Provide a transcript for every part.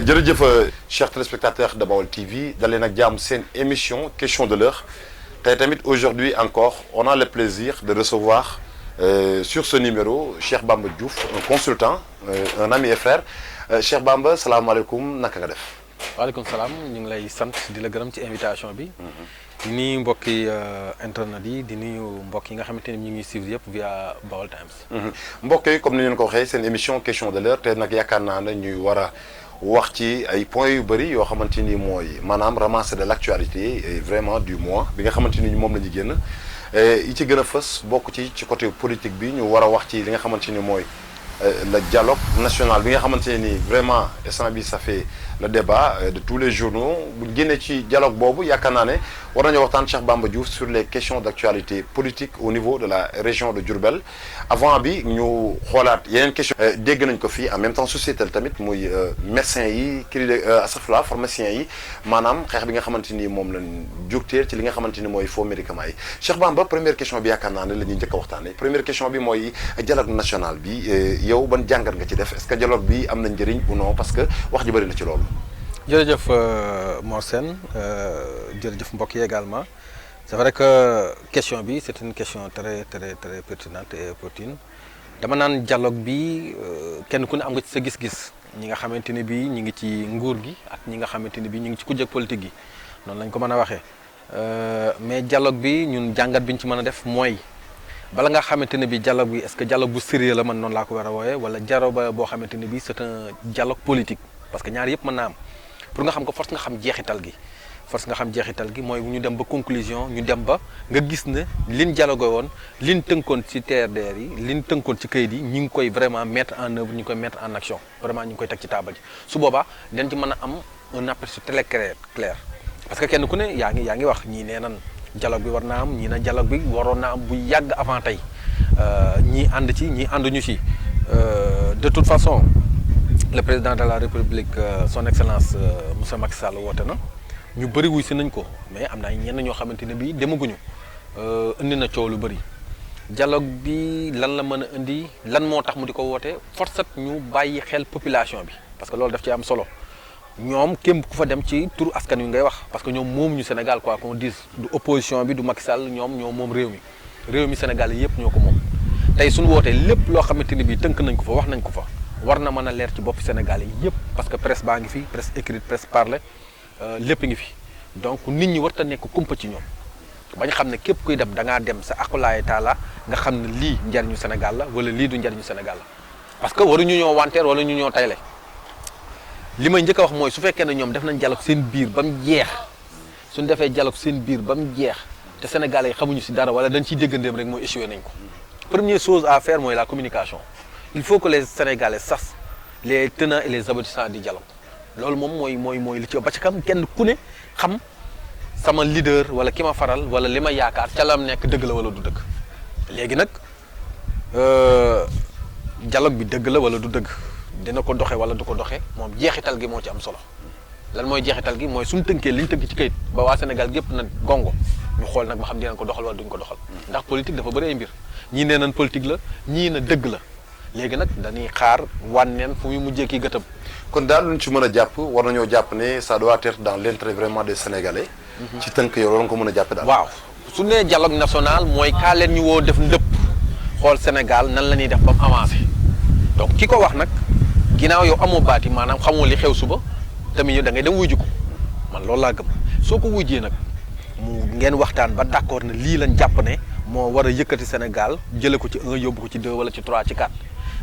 jërëjëf chers téléspectateurs de Baol TV dalee nag jàmm seen émission question de l'heure tey tamit aujourd'hui encore on a le plaisir de recevoir sur ce numéro Cheikh Bamba Diouf un consultant un ami et frère Cheikh Bamba salaamaaleykum naka nga def. waaleykum salaam ñu ngi lay sant di la gërëm ci invitation bi. di nuyu mbokki internet yi di nuyu mbokk yi nga xamante ni ñu ngi suivre yëpp via Baol Times. mbokk yi comme ni ñu ko waxee seen émission question de l'heure te nag yaakaar naa ne ñuy war a wax ci ay points yu bëri yoo xamante ni mooy maanaam ramasser de l'actualité et vraiment du mois bi nga xamante ni moom la ñu génn yi ci gën a fës bokk ci côté politique bi ñu war a wax ci li nga xamante ni mooy le dialogue national bi nga xamante ni vraiment instant bi ça fait le débat de tous les journaux bu génnee ci dialogue boobu yaakaar naa ne war nañoo waxtaan Cheikh Bamba Diouf sur les questions d'actualité politique au niveau de la région de Diourbel avant bi ñu xoolaat yeneen question dégg nañ ko fii en même temps sociétal tamit muy médecins yi asafla pharmaciens yi maanaam xeex bi nga xamante ni moom lañ jugteer ci li nga xamante ni mooy faux médicaments yi Cheikh Bamba première question bi yaakaar naa ne la ñuy njëkk a waxtaanee première question bi mooy dialogue national bi yow ban jàngat nga ci def est-ce que dialogue bi am na njëriñ ou non parce que wax ji bëri na ci loolu. jërëjëf Mor Sène jërëjëf mbokk yi également c'est vrai que question bi c'est une question très pertinente et opportune dama naan dialogue bi kenn ku ne am nga ci sa gis-gis ñi nga xamante ni bii ñu ngi ci nguur gi ak ñi nga xamante ni bii ñu ngi ci kujje politique gi noonu lañ ko mën a waxee mais dialogue bi ñun jàngat bi ñu ci mën a def mooy bala nga xamante ne bii dialogue bi est-ce que dialogue bu sérieux la man noonu laa ko war a wooyee wala dialogue boo xamante ne bii c'est un dialogue politique parce que ñaar yëpp mën naa am. pour nga xam ko force nga xam jeexital gi mooy ñu dem ba conclusion ñu dem ba nga gis ne liñ dialogué woon liñ tënkoon ci TRDR yi liñ tënkoon ci kayit yi ñi ngi koy vraiment mettre en œuvre ñu ngi koy mettre en action vraiment ñu ngi koy teg ci table ji su boobaa dañ ci mën a am un aperçu très clair parce que kenn ku ne yaa ngi wax ñii nee nan dialogue bi war naa am ñii na dialogue bi waroon naa am bu yàgg avant tey ñii ànd ci ñii ànduñu ci de toute façon le président de la république son excellence monsieur Macky Sall woote na ñu bëri wuy si nañ ko mais am na ay ñenn ñoo xamante ne bii demaguñu indi na coow lu bëri dialogue bi lan la mën a indi lan moo tax mu di ko woote force ñu bàyyi xel population bi parce que loolu daf ci am solo ñoom kéem ku fa dem ci turu askan wi ngay wax parce que ñoom moom ñu Sénégal quoi qu'on dise du opposition bi du Macky Sall ñoom moom réew mi Sénégal yëpp ñoo ko moom tey suñu wootee lépp loo xamante ne bii tënk nañ ko fa wax nañ ko fa. war na mën a leer ci bopp Sénégal yi yëpp parce que presse baa ngi fi presse écrite presse parlée lépp ngi fi donc nit ñi warta nekk kumpa ci ñoom bañ xam ne képp kuy dem da ngaa dem sa akulaay taala nga xam ne lii njariñu Sénégal la wala lii du njariñu Sénégal la parce que waruñu ñoo wanteer wala ñu ñoo tayle li may njëkk a wax mooy su fekkee ne ñoom def nañ dialogue seen biir ba mu jeex suñ defee dialogue seen biir ba mu jeex te Sénégalais yi xamuñu si dara wala dañ ciy déggandeem rek mooy échoué nañ ko première chose à faire mooy la communication il faut que les Sénégalais sachent les tenants et les aboutissants du dialogue loolu moom mooy li ci ba ci kam kenn ku ne xam sama leader wala ki ma faral wala li ma yaakaar ca lam nekk dëgg la wala du dëgg léegi nag dialogue bi dëgg la wala du dëgg dina ko doxe wala du ko doxe moom jeexital gi moo ci am solo lan mooy jeexital gi mooy suñu tënkee li ñu tënk ci kayit ba waa Sénégal gépp na gongo ñu xool nag ba xam dinañ ko doxal wala duñ ko doxal ndax politique dafa bëri ay mbir ñii nee nañ politique la ñii na dëgg la léegi nag dañuy xaar wànneen fu muy mujjee kii gëtëm. kon daal lu ñu ci mën a jàpp war nañoo jàpp ne ça doit être dans l'intérêt vraiment des Sénégalais. ci tënk yow loolu nga ko mën a jàppe daal. waaw su nee dialogue national mooy kaa leen ñu woo def ndëpp xool Sénégal nan la ñuy def ba mu avancé donc ki ko wax nag ginnaaw yow amoo baati maanaam xamoo li xew suba tamit yow da ngay dem wujju ko man loolu laa gëm soo ko wujjee nag mu ngeen waxtaan ba d'accord ne lii lañ jàpp ne moo war a yëkkati Sénégal jële ko ci 1 yóbbu ko ci 2 wala ci 3 ci 4.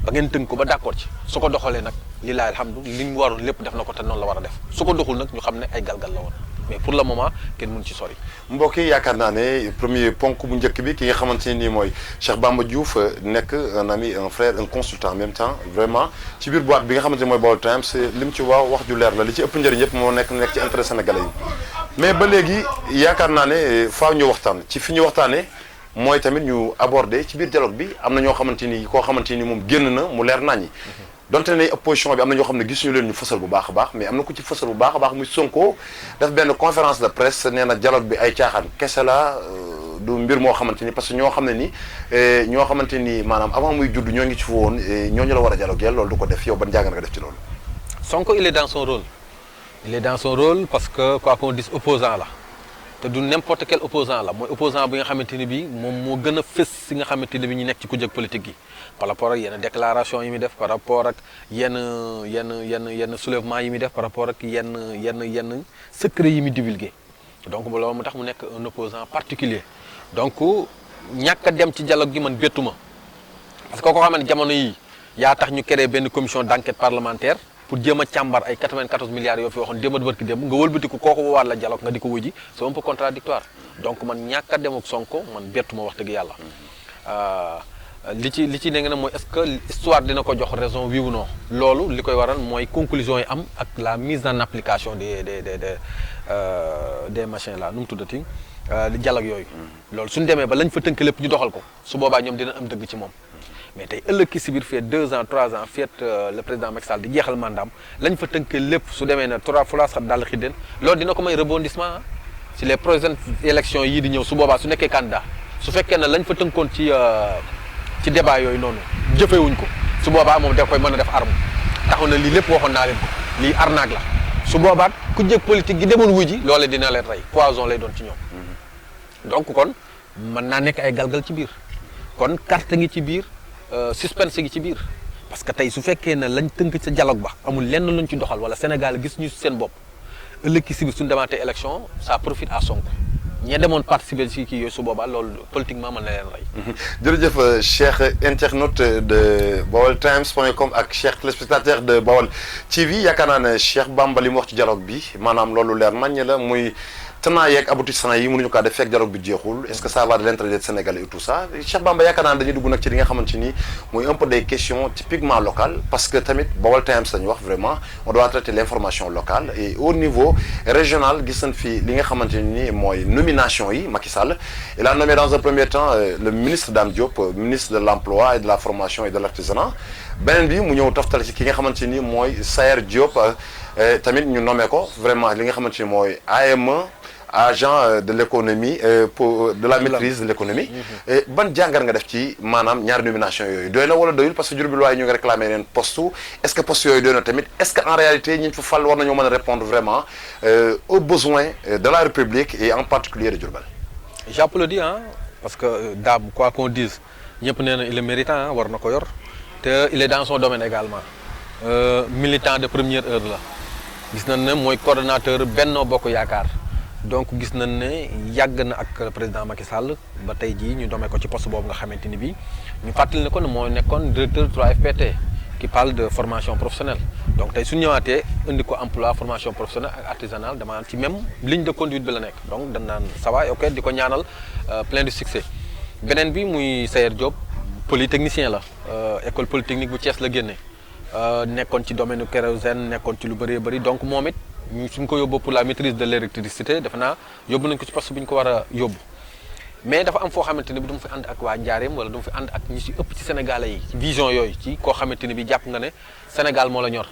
ba ngeen tënk ko ba d'accord ci su ko doxalee nag lillahi alhamdu li mu waroon lépp def na ko te noonu la war a def su ko doxul nag ñu xam ne ay galgal la woon mais pour le moment kenn mënu ci sori. mbokk yi yaakaar naa ne premier ponk bu njëkk bi ki nga xamante ne nii mooy Cheikh Bamba Diouf nekk un ami un frère un consultant en même temps vraiment ci biir boîte bi nga xamante ne mooy Baol Times li mu ci wax ju leer la li ci ëpp njëriñ yëpp moo nekk ci intérêt sénégalais yi mais ba léegi yaakaar naa ne faaw ñu waxtaan ci fi ñu waxtaanee. mooy tamit ñu aborder ci biir dialogue bi am na ñoo xamante ni koo xamante ni moom génn na mu leer naññi donte ne opposition bi am na ñoo xam ne gisuñu leen ñu fësal bu baax a baax mais am na ku ci fësal bu baax a baax muy Sonko def benn conférence de presse nee na dialogue bi ay caaxaan kese la du mbir moo xamante ni parce que ñoo xam ne ni ñoo xamante ni maanaam avant muy judd ñoo ngi ci fa woon ñooñu la war a dialoguer loolu du ko def yow ban jàngat nga def ci loolu. Sonko il est dans son rôle. Il est dans son rôle parce que quoi qu'on dise opposant la te du n'importe quel opposant la mooy opposant bi nga xamante ni bii moom moo gën a fës si nga xamante ni bi ñu nekk ci kujje politique gi par rapport ak yenn déclaration yi muy def par rapport ak yenn soulèvement yi muy def par rapport ak yenn secret yi muy divulgué donc loolu mu tax mu nekk un opposant particulier donc ñàkk a dem ci dialogue gi man bettu ma parce que koo xam ne jamono yi yaa tax ñu créé benn commission d'enquête parlementaire pour jéem a càmbar ay 94 milliards yoo fi waxoon démb bërki démb nga wëlbatiku kooku woowaat la dialogue nga di ko wuji c'est un peu contradictoire donc man ñàkk a dem ak Sonko man bettu ma wax dëgg yàlla li ci ne nga ne mooy est-ce que histoire dina ko jox raison oui ou non loolu li koy waral mooy conclusion yi am ak la mise en application des machins là nu mu tuddati dialogue yooyu loolu suñu demee ba lañ fa tënk lépp ñu doxal ko su boobaa ñoom dina am dëgg ci moom mais tey ëllëg ki si biir fii 2 ans 3 ans fii le président Macky Sall di jeexal mandaam lañ fa tënkee lépp su demee ne 3 fois sax daal xiddeen loolu dina ko may rebondissement si les prochaines élections yii di ñëw su boobaa su nekkee candidat su fekkee ne lañ fa tënkoon ci débat yooyu noonu jëfewuñ ko su boobaa moom da koy mën a def arme taxaw na lii lépp waxoon naa leen ko lii arnaque la su boobaat ku jëg politique gi demoon wuji loole dina leen rey poison lay doon ci ñoom donc kon mën naa nekk ay galgal ci biir kon carte ngi ci biir suspense gi ci biir parce que tey su fekkee ne lañ tënk sa dialogue ba amul lenn luñ ci doxal wala Sénégal gis ñu seen bopp ëllëg ki si biir suñu demaatee élection ça profite à Sonko ñee demoon participer ci kii yooyu su boobaa loolu politiquement mën na leen rey. jërëjëf Cheikh internaute de baoltimes.com ak Cheikh téléspectateur de Baol TV yaakaar naa ne Cheikh Bamba li mu wax ci dialogue bi maanaam loolu leer naññ la muy tenants yeeg aboutissants yi mënuñu kaa def fekk dialogue bi jeexul est-ce que ça va de l'intérêt des Sénégalais et tout ça Cheikh Bamba yaakaar naa ne dañuy dugg nag ci li nga xamante ni muy un peu des questions typiquement locales parce que tamit Baol Times lañu wax vraiment on doit traiter l'information locale et au niveau régional gis nañ fi li nga xamante ni mooy nomination yi Macky Sall il a nommé dans un premier temps le ministre Dame Diop ministre de l'emploi et de la formation et de l'artisanat beneen bi mu ñëw toftal ci ki nga xamante ni mooy Sayer Diop tamit ñu nommé ko vraiment li nga xamante ni mooy AME agent de l'économie de la maîtrise de l'économie ban jàngar nga def ci maanaam ñaari nomination yooyu doy na wala doyul parce que Diourbel waaye ñu ngi réclamer leen poste est-ce que poste yooyu doy na tamit est-ce que en réalité ñi fa fal war nañoo mën a répondre vraiment aux besoins de la République et en particulier de Diourbel. J'applaudis parce que Dame quoi qu'on dise ñëpp nee na il est méritant war na ko yor te il est dans son domaine également militant de première heure la gis nañ ne mooy coordonnateur Benno Bokk Yaakaar. donc gis nañ ne yàgg na ak le président Macky Sall ba tey jii ñu doomee ko ci poste boobu nga xamante ni bii ñu fàttali ne ko ne moo nekkoon directeur 3FPT qui parle de formation professionnelle donc tey su ñëwaatee indi ko emploi formation professionnelle ak artisanale dama ci même ligne de conduite bi la nekk donc dañ naan ça va ok di ko ñaanal plein de succès beneen bi muy Sayer Diop polytechnicien la école polytechnique bu Thiès la génne nekkoon ci domaine kérosène nekkoon ci lu bëree bëri donc moom it suñ ko yóbbu pour la maîtrise de l'électricité defe naa yóbbu nañ ko ci poste bi ñu ko war a yóbbu mais dafa am foo xamante ne bi du mu fi ànd ak waa Njaareem wala du mu fi ànd ak ñi ci ëpp ci Sénégalais yi ci vision yooyu ci koo xamante ne bi jàpp nga ne Sénégal moo la ñor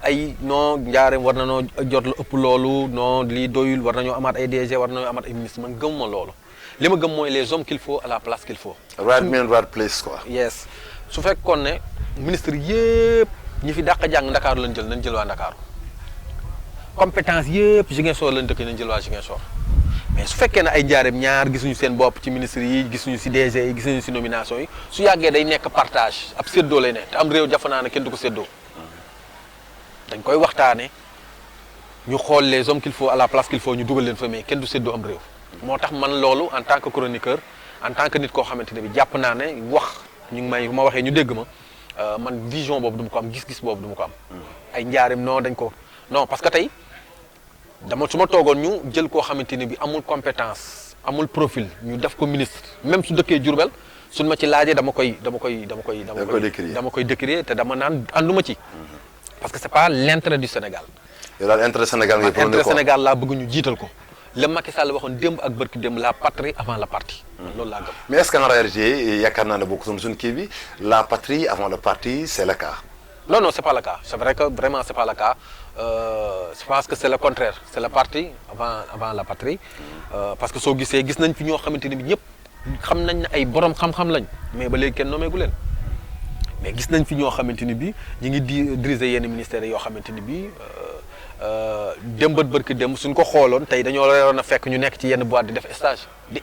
ay non Njaareem war na noo jot lu ëpp loolu non lii doyul war nañoo amaat ay DG war nañoo amaat ay ministre man gëm ma loolu li ma gëm mooy les hommes qu'il faut à la place qu'il faut. right man right place quoi. yes su fekkoon ne ministre yëpp ñi fi dàq jàng Ndakaaru lañ jël nañ jël waa Ndakaaru compétence yëpp Ziguinchor lañ dëkk nañ jël waa Ziguinchor mais su fekkee ne ay njaareem ñaar gisuñu seen bopp ci ministre yi gisuñu si DG yi gisuñu si nomination yi su yàggee day nekk partage ab séddoo lay ne te am réew jafe naa ne kenn du ko séddoo dañ koy waxtaane ñu xool les hommes qu'il faut à la place qu'il faut ñu dugal leen fa mais kenn du séddoo am réew moo tax man loolu en tant que chroniqueur en tant que nit koo xamante ne bi jàpp naa ne wax ñu ngi may bu ma waxee ñu dégg ma man vision boobu du ma ko am gis-gis boobu du ma ko am ay njaareem non dañ ko non parce que tey dama su ma toogoon ñu jël koo xamante ni bi amul compétence amul profil ñu def ko ministre même su dëkkee Diourbel suñ ma ci laajee dama koy décrier te dama naan ànduma ci parce que c'est pas l'intérêt du Sénégal. yow daal intérêt Sénégal ngay prôné intérêt Sénégal laa bëgg ñu jiital ko la Macky Sall waxoon démb ak bërki démb la patrie avant le parti. loolu laa gëm. mais est-ce qu'en réalité yaakaar naa ne bokk suñu kii bi la patrie avant le parti c'est le cas. non c'est pas le cas c'est vrai que vraiment c'est pas le cas je pense que c'est le contraire c'est le parti avant la patrie parce que soo gisee gis nañ fi ñoo xamante ni bi ñëpp xam nañ ne ay borom xam-xam lañ mais ba léegi kenn nommé gu leen mais gis nañ fi ñoo xamante ni bii ñu ngi diriger yenn ministères yoo xamante ni bii démbat bërki démb suñ ko xooloon tey dañoo waroon a fekk ñu nekk ci yenn boîte di def stage di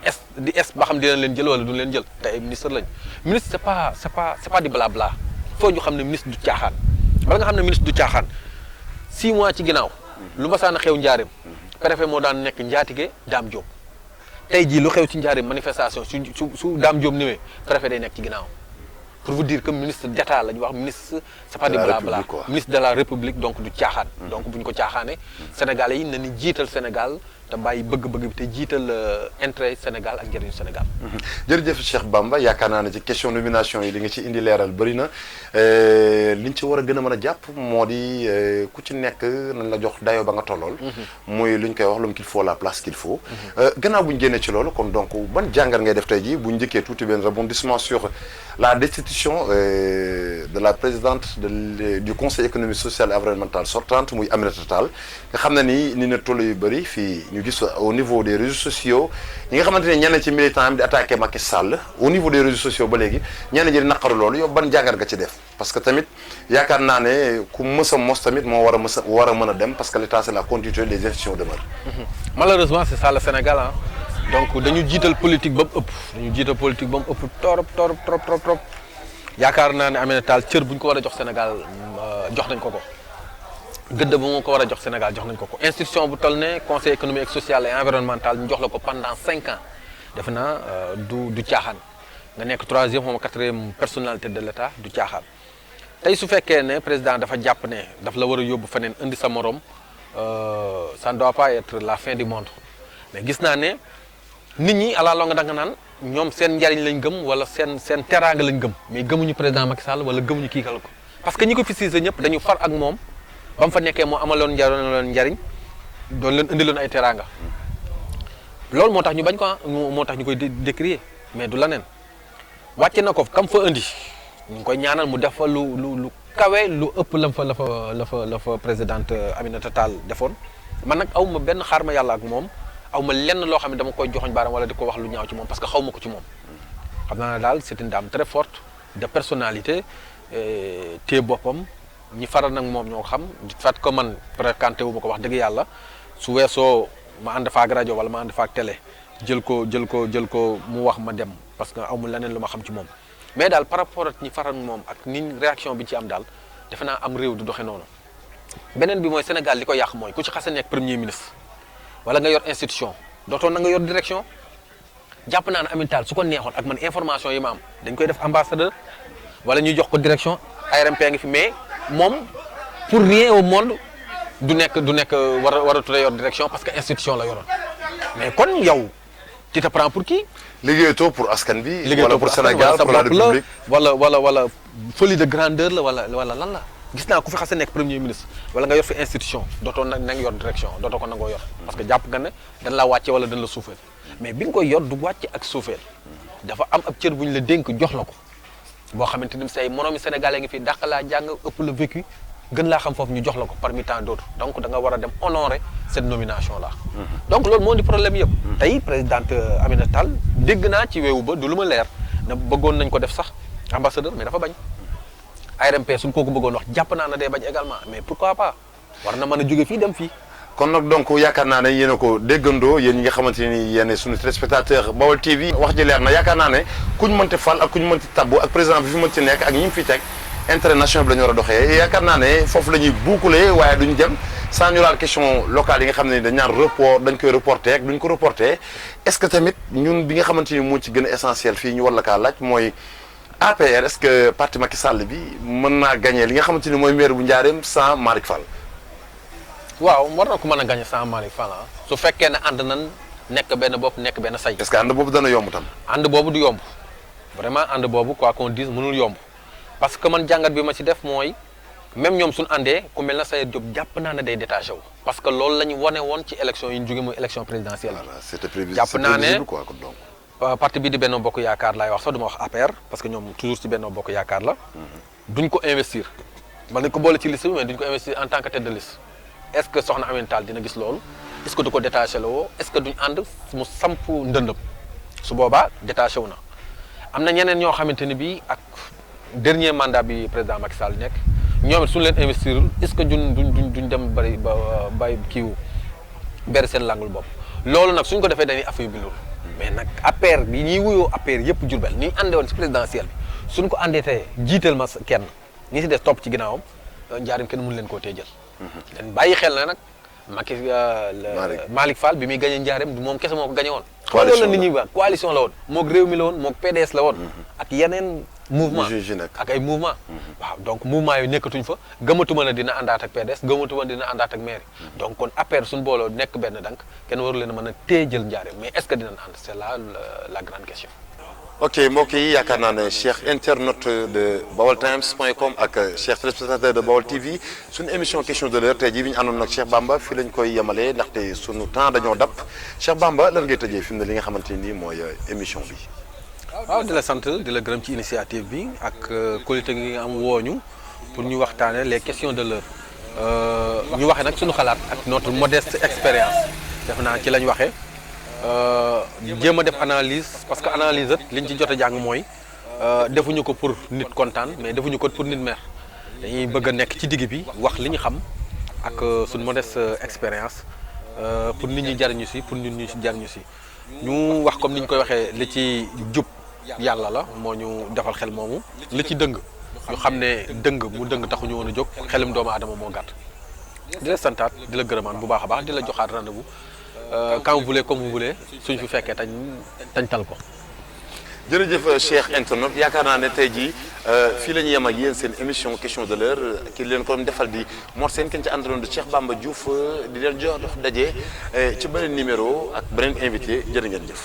ba xam dina leen jël wala du leen jël tey ay ministre lañ ministre c'est pas du blabla foo ñu xam ne ministre du caaxaan bala nga xam ne ministre du caaxaan 6 mois ci ginnaaw lu ma saan a xew njaareem préfet moo daan nekk njaatige Dame Diop tey jii lu xew ci njaareem manifestation su Dame Diop ñëwee préfet day nekk ci ginnaaw pour vous dire que ministre d'État la ñu wax ministre c'est pas du blabla ministre de la République donc du caaxaan donc bu ñu ko caaxaane Sénégalais yi nañu jiital Sénégal te bàyyi bëgg-bëgg bi te jiital intérêt Sénégal ak njëriñu Sénégal. jërëjëf Cheikh Bamba yaakaar naa ne ci question nomination yi li nga ci indi leeral bëri na liñ ci war a gën a mën a jàpp moo di ku ci nekk nañ la jox dayoo ba nga tollool. muy lu ñu koy wax l'homme qu'il faut la place qu'il faut. gannaaw bu ñu génnee ci loolu kon donc ban jàngat ngay def tey jii bu ñu njëkkee tuuti benn rebondissement sur la destitution de la présidente du conseil économique social et environnemental sortante muy Aminata Tall nga xam ne ni na toll yu bëri fii. ñu gis au niveau des réseaux sociaux ñi nga xamante ne ñenn ci militants am di attaqué Macky Sall au niveau des réseaux sociaux ba léegi ñenn ñi di naqaru loolu yow ban jàngat nga ci def parce que tamit yaakaar naa ne ku mës a mos tamit moo war a mën a dem parce que l'état c'est la continuité des institutions demeurent. Malheureusement c'est ça le Sénégal ah donc dañu jiital politique ba mu ëpp trop yaakaar naa ne Aminata Tall cër bu ñu ko war a jox Sénégal jox nañ ko. gëdd ba moo ko war a jox Sénégal jox nañ ko institution bu toll ne conseil économique social et environnemental ñu jox la ko pendant 5 ans defe naa du caaxaan nga nekk 3e ou 4e personnalité de l'État du caaxaan tey su fekkee ne président dafa jàpp ne daf la war a yóbbu feneen indi sa morom ça ne doit pas être la fin du monde mais gis naa ne nit ñi à la longue da nga naan ñoom seen njariñ lañ gëm wala seen teraanga lañ gëm mais gëmuñu président Macky Sall wala gëmuñu kii kal ko parce que ñi ko fi siise ñëpp dañu far ak moom. ba mu fa nekkee moo amaloon njariñ doon leen indiloon ay teraanga loolu moo tax ñu bañ ko moo tax ñu koy décrier mais du leneen wàcce na ko kam fa indi ñu ngi koy ñaanal mu def fa lu kawe lu ëpp la fa présidente Aminata Tall defoon man nag aw ma benn xaar ma yàlla ak moom aw ma lenn loo xam ne dama koy joxoñ baaram wala di ko wax lu ñaaw ci moom parce que xaw ma ko ci moom xam naa ne daal c'est une dame très forte de personnalité téye boppam. ñi faral nag moom ñoo xam fat ko man fréquenté wu ma ko wax dëgg yàlla su weesoo ma ànd faak rajo wala ma ànd faak télé jël ko mu wax ma dem parce que amul leneen lu ma xam ci moom mais daal par rapport ak ñi faral moom ak ni réaction bi ci am daal defe naa am réew du doxe noonu beneen bi mooy Sénégal li ko yàq mooy ku ci xase nekk premier ministre wala nga yor institution dootoon na nga yor direction jàpp naa ne Aminata Tall su ko neexoon ak man information yi ma am dañ koy def ambassadeur wala ñuy jox ko direction ARMP ngi fi mais moom pour rien au monde du nekk waratu la yor direction parce que institution la yoroon mais kon yow tu te prends pour qui. liggéeyatoo pour askan bi. wala pour Sénégal pour la République wala folie de grandeur la wala lan la. gis naa ku fi xase nekk premier ministre wala nga yor fi institution dootoo na nga yor direction dootoo ko nangoo yor parce que jàpp nga ne dañ la wàcce wala dañ la suufeel mais bi nga koy yor du wàcce ak suufeel dafa am ab cër bu ñu la dénk jox la ko. boo xamante ni say moroomi sénégalais ngi fi dàq laa jàng ëpp la vécu gën laa xam foofu ñu jox la ko parmi tant d'autres donc da nga war a dem honorer cette nomination là. donc loolu moo di problème yëpp. tey présidente Aminata Tall dégg naa ci weewu ba du lu ma leer na bëggoon nañ ko def sax ambassadeur mais dafa bañ. ARMP suñ kooku bëggoon wax jàpp naa ne day bañ également mais pourquoi pas war na mën a jóge fii dem fii. kon nag donc yaakaar naa ne yéen a ko déggandoo yéen ñi nga xamante ni yéen suñu téléspectateur Baol TV wax ji leer na yaakaar naa ne kuñ mënti fal ak kuñ mënti tabbu ak président bi fi mënti nekk ak ñi mu fi teg intérêt national bi la ñu war a doxee yaakaar naa ne foofu la ñuy boucler waaye duñ jëm sans ñu laal question locale yi nga xam ne dañ naan report dañ koy reporter ak duñ ko reporter est-ce que tamit ñun bi nga xamante ni moo ci gën a essentiel fii ñu war la kaa laaj mooy APR est-ce que parti Macky Sall bi mën naa gagner li nga xamante ni mooy maire bu Ndiarème sans Malick Fall. waaw war na ko mën a gagner sans Malick Fall su fekkee ne ànd nan nekk benn bopp nekk benn say. est-ce que ànd boobu dana yomb tam. ànd boobu du yomb vraiment ànd boobu quoi qu'on dise mënul yomb parce que man jàngat bi ma ci def mooy même ñoom suñu àndee ku mel na Sayer Diop jàpp naa ne day détaché wu. parce que loolu la ñu wane woon ci élection yi ñu jóge muy élection présidentielle. voilà c'était prévisible jàpp naa ne quoi donc. parti bii di Benno Bokk Yaakaar laay wax sax du ma wax APR parce que ñoom toujours ci Benno Bokk Yaakaar la. duñ ko investir. man nañ ko boole ci liste bi mais duñ ko investir en tant que tête de liste. est-ce que soxna Aminata Tall dina gis loolu est-ce que du ko détaché la woo est-ce que duñ ànd mu samp ndëndëm su boobaa détaché wu na am na ñeneen ñoo xamante ni bii ak dernier mandat bi président Macky Sall nekk ñoom it suñu leen investirul est-ce que duñ dem bari ba bàyyi kiiwu beri seen langul bopp loolu nag suñ ko defee dañuy affaiblir mais nag APR bi ñuy wuyoo APR yëpp Diourbel ni ñu àndee woon si présidentielle bi suñ ko àndee tey jiital ma kenn ñi si des topp ci ginnaawam njaarim kenn mënu leen koo tee jël leen bàyyi xel na nag Macky Malick Fall bi muy gagné njaarim moom kese moo ko gagné woon loolu la nit ñi wax coalition la woon moog réew mi la woon moog PDS la woon ak yeneen mouvement ak ay mouvement waaw donc mouvement yooyu nekkatuñ fa gëmatuma ne dina àndaat ak PDS gëmatuma dina àndaat ak mairie donc kon APR suñu booloo nekk benn dank kenn waru leen a mën a téye jël njaareem mais est-ce que dinañ ànd c'est là la grande question. ok mbokk yi yaakaar naa ne Cheikh internaute de baoltimes.com ak Cheikh téléspectateur de Baol TV suñu émission question de l'heure tey jii bi ñu àndoon nag Cheikh Bamba fii lañ koy yemalee ndaxte suñu temps dañoo dab Cheikh Bamba lan ngay tëjee fi mu ne li nga xamante ni mooy émission bi. waaw di la sant di la gërëm ci initiative bi ak qualité gi nga am wooñu pour ñu waxtaane les questions de l'heure ñu waxee nag suñu xalaat ak notre modeste expérience def naa ci lañ waxee jéem a def analyse parce que analyse liñ ci jot a jàng mooy defuñu ko pour nit kontaan mais defuñu ko pour nit mer dañuy bëgg a nekk ci digg bi wax li ñu xam ak suñu modeste expérience pour nit ñi jariñu si pour nit ñi jariñu si ñu wax comme ni ñu koy waxee li ci jub yàlla la moo ñu defal xel moomu li ci dëng ñu xam ne dëng mu dëng taxuñu woon a jóg xelum doomu aadama moo gàtt di la santaat di la gërëmaan bu baax a baax di la joxaat rendez-vous quand vous voulez comme vous voulez suñ fi fekkee tañ tal ko. jërëjëf Cheikh internaute yaakaar naa ne tey jii fii la ñu yem ak yéen seen émission question de l'heure ki leen ko defal di Mor Sène kenn ci àndaloon di Cheikh Bamba Diouf di leen jox daje ci beneen numéro ak beneen invité jërë ngeen jëf.